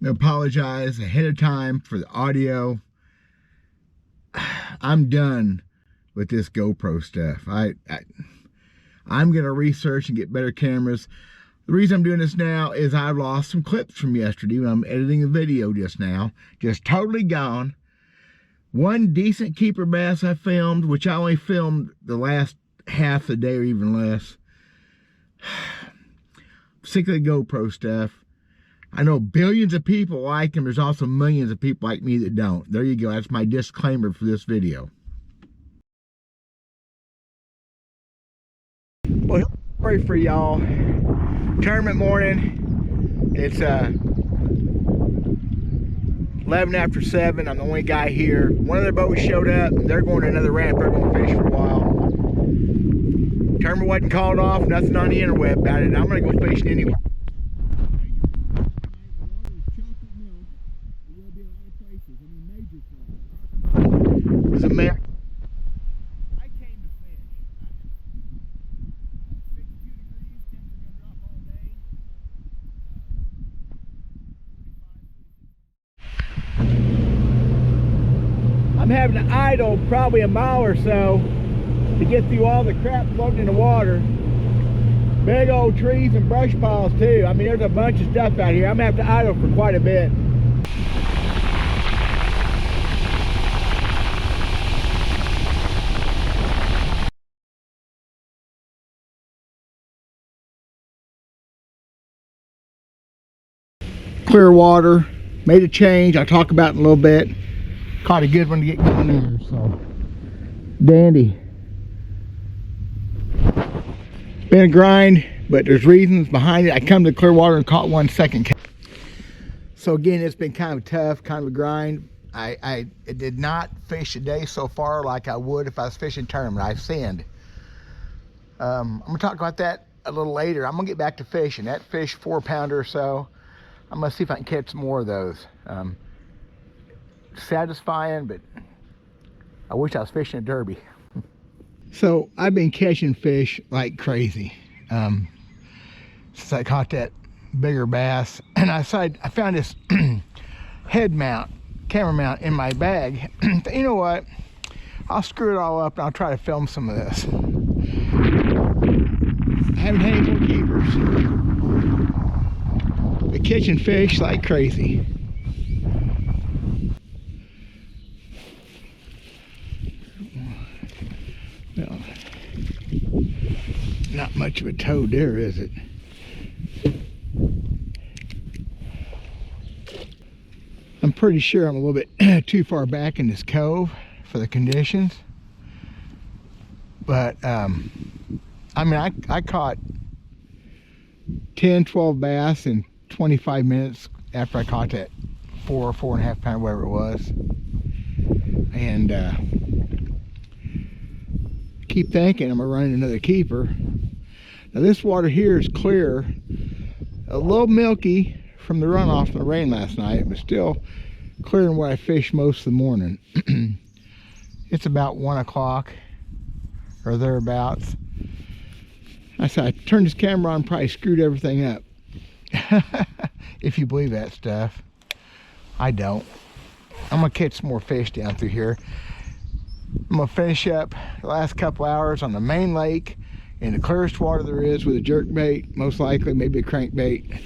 I apologize ahead of time for the audio. I'm done with this GoPro stuff. I'm gonna research and get better cameras. The reason I'm doing this now is I lost some clips from yesterday when I'm editing the video just now. Just totally gone. One decent keeper bass I filmed, which I only filmed the last half the day or even less. Sick of the GoPro stuff. I know billions of people like them. There's also millions of people like me that don't. There you go. That's my disclaimer for this video. Well, sorry for y'all. Tournament morning. It's 11 after 7. I'm the only guy here. One of their boats showed up. They're going to another ramp. They're going to fish for a while. Tournament wasn't called off. Nothing on the interweb about it. I'm going to go fishing anyway. It's a man. I came to fish. 52 degrees, temperature gonna drop all day. I'm having to idle probably a mile or so to get through all the crap floating in the water. Big old trees and brush piles too. I mean, there's a bunch of stuff out here. I'm gonna have to idle for quite a bit. Clear water, made a change. I'll talk about it in a little bit. Caught a good one to get going there, so dandy. Been a grind, but there's reasons behind it. I come to clear water and caught one second. So again, it's been kind of tough, kind of a grind. I did not fish today so far like I would if I was fishing tournament. I've sinned. I'm gonna talk about that a little later. I'm gonna get back to fishing. That fish 4-pounder or so. I'm gonna see if I can catch some more of those. Satisfying, but I wish I was fishing a derby. So I've been catching fish like crazy since I caught that bigger bass, and I found this head mount, camera mount in my bag. You know what? I'll screw it all up and I'll try to film some of this. I haven't had any more keepers. But catching fish like crazy. Well, not much of a toad there, is it? I'm pretty sure I'm a little bit too far back in this cove for the conditions. But, I mean, I caught 10, 12 bass in 25 minutes after I caught that 4.5 pound, whatever it was. And keep thinking I'm gonna run another keeper. Now this water here is clear, a little milky from the runoff from the rain last night, but still clear than where I fished most of the morning. It's about 1 o'clock or thereabouts. I said I turned this camera on, probably screwed everything up. If you believe that stuff. I don't. I'm gonna catch some more fish down through here. I'm gonna finish up the last couple hours on the main lake in the clearest water there is with a jerk bait, most likely, maybe a crankbait.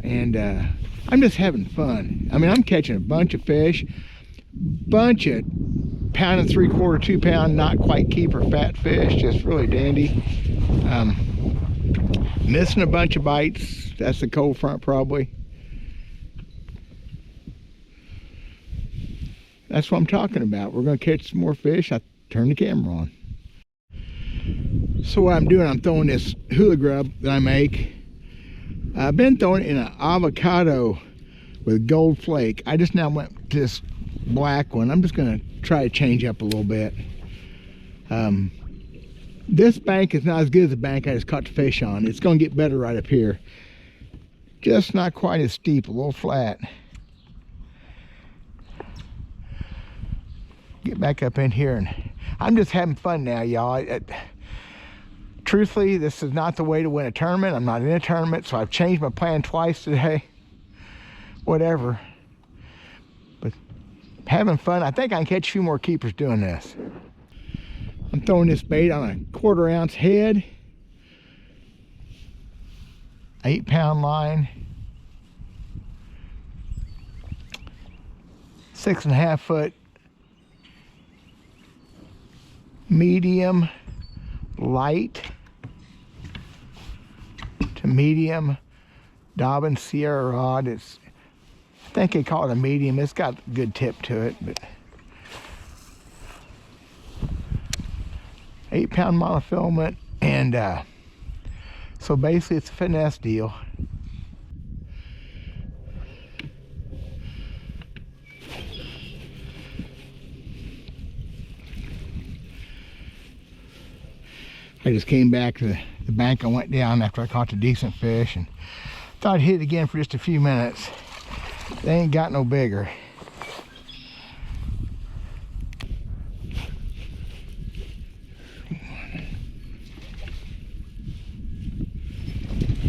And I'm just having fun. I mean, I'm catching a bunch of fish, bunch of 1.75 pound, 2 pound, not quite keeper fat fish, just really dandy. Missing a bunch of bites. That's the cold front probably. That's what I'm talking about. We're gonna catch some more fish. I turn the camera on. So what I'm doing, I'm throwing this hula grub that I make. I've been throwing it in an avocado with gold flake. I just now went to this black one. I'm just gonna try to change up a little bit. This bank is not as good as the bank I just caught the fish on. It's gonna get better right up here. Just not quite as steep, a little flat. Get back up in here, and I'm just having fun now, y'all. Truthfully, this is not the way to win a tournament. I'm not in a tournament, so I've changed my plan twice today. whatever. But having fun. I think I can catch a few more keepers doing this. I'm throwing this bait on a 1/4 ounce head, 8-pound line, 6.5 foot medium light to medium Dobbin Sierra rod. I think they call it a medium. It's got a good tip to it, but 8-pound monofilament, and so basically it's a finesse deal. I just came back to the bank I went down after I caught a decent fish and thought I'd hit it again for just a few minutes. They ain't got no bigger.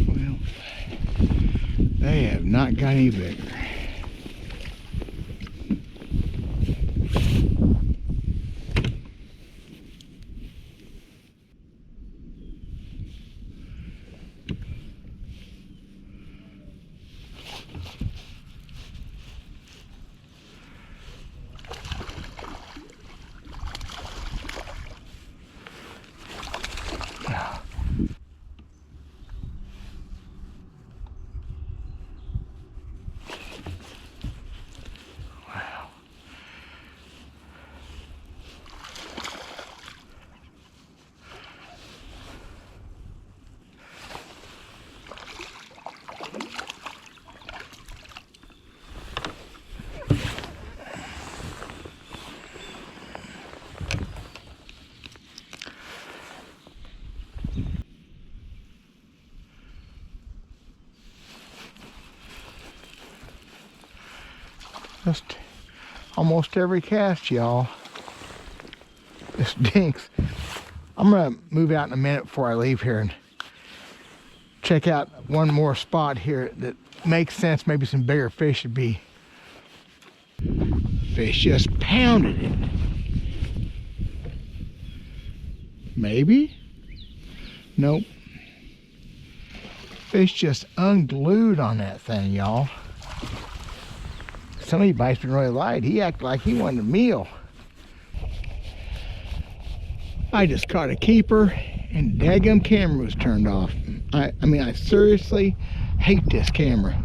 Well, they have not got any bigger. Just almost every cast, y'all. This dinks. I'm gonna move out in a minute before I leave here and check out one more spot here that makes sense. Maybe some bigger fish should be. Fish just pounded it. Maybe? Nope. Fish just unglued on that thing, y'all. Some of you bites been really light. He acted like he wanted a meal. I just caught a keeper and daggum camera was turned off. I mean, I seriously hate this camera.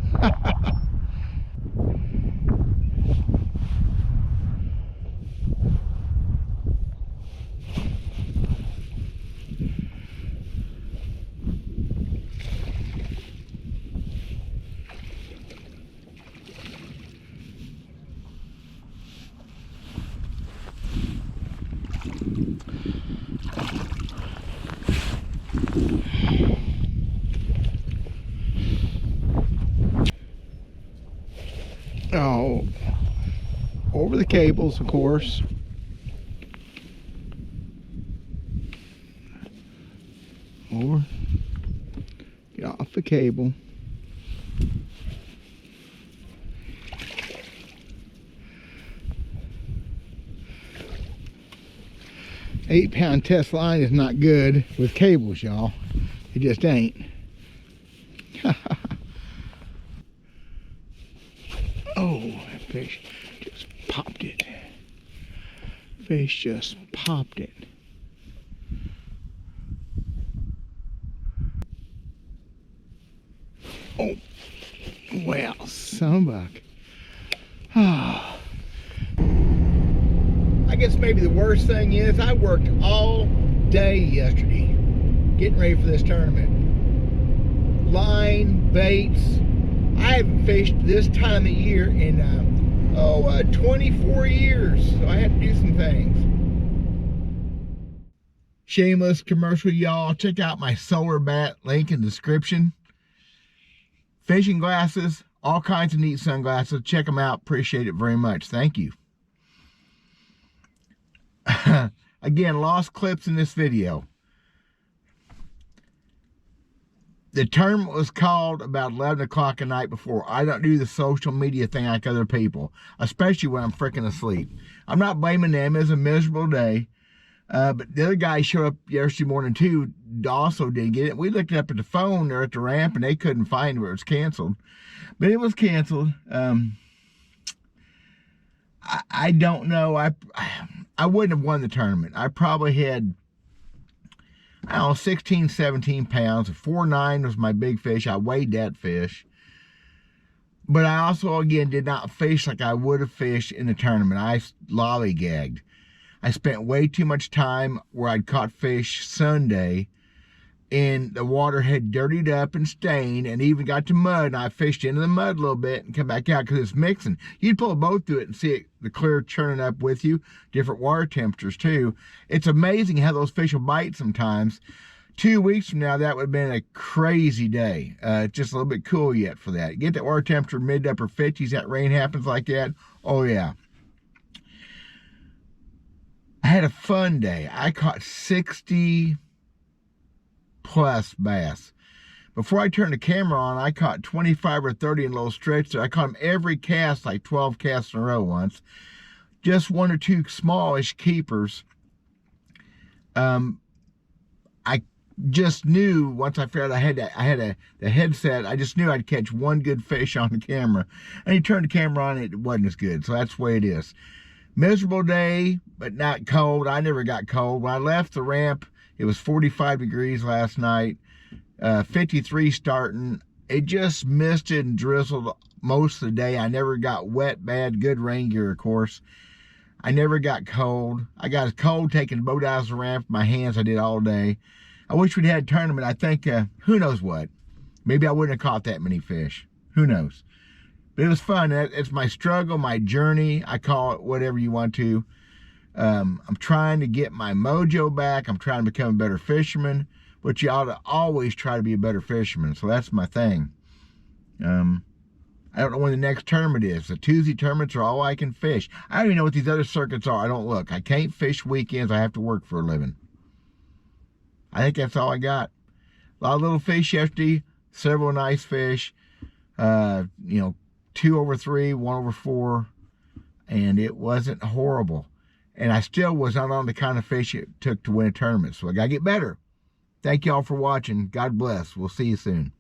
Oh, over the cables, of course. Over, get off the cable. Eight-pound test line is not good with cables, y'all. It just ain't. Oh, that fish just popped it. Fish just popped it. Oh, well, son of a buck. Oh. I guess maybe the worst thing is I worked all day yesterday getting ready for this tournament. Line, baits. I haven't fished this time of year in 24 years, so I had to do some things. Shameless commercial, y'all. Check out my solar bat, link in the description. Fishing glasses, all kinds of neat sunglasses. Check them out. Appreciate it very much. Thank you. Again, lost clips in this video. The tournament was called about 11 o'clock at night before. I don't do the social media thing like other people, especially when I'm freaking asleep. I'm not blaming them. It was a miserable day. But the other guy showed up yesterday morning too, also didn't get it. We looked it up at the phone there at the ramp and they couldn't find where it was canceled. But it was canceled. I don't know. I wouldn't have won the tournament. I probably had, I don't know, 16, 17 pounds. 4.9 was my big fish. I weighed that fish. But I also, again, did not fish like I would have fished in the tournament. I lollygagged. I spent way too much time where I'd caught fish Sunday and the water had dirtied up and stained and even got to mud. And I fished into the mud a little bit and come back out because it's mixing. You'd pull a boat through it and see it, the clear churning up with you, different water temperatures too. It's amazing how those fish will bite sometimes. 2 weeks from now, that would have been a crazy day. Just a little bit cool yet for that. Get that water temperature mid to upper 50s, that rain happens like that. Oh yeah. I had a fun day. I caught 60 plus bass. Before I turned the camera on, I caught 25 or 30 in little stretches. I caught them every cast, like 12 casts in a row once. Just 1 or 2 smallish keepers. I just knew once I figured out I had the headset, I just knew I'd catch one good fish on the camera. And you turned the camera on, it wasn't as good. So that's the way it is. Miserable day, but not cold. I never got cold. When I left the ramp, it was 45 degrees last night, 53 starting. It just misted and drizzled most of the day. I never got wet bad, good rain gear, of course. I never got cold. I got as cold taking the boat out of the ramp with my hands I did all day. I wish we'd had a tournament. I think, who knows what. Maybe I wouldn't have caught that many fish. Who knows? But it was fun. It's my struggle, my journey. I call it whatever you want to. I'm trying to get my mojo back. I'm trying to become a better fisherman. But you ought to always try to be a better fisherman. So that's my thing. I don't know when the next tournament is. The Tuesday tournaments are all I can fish. I don't even know what these other circuits are. I don't look. I can't fish weekends. I have to work for a living. I think that's all I got. A lot of little fish yesterday. Several nice fish. 2 over 3, 1 over 4, and it wasn't horrible. And I still was not on the kind of fish it took to win a tournament, so I got to get better. Thank y'all for watching. God bless. We'll see you soon.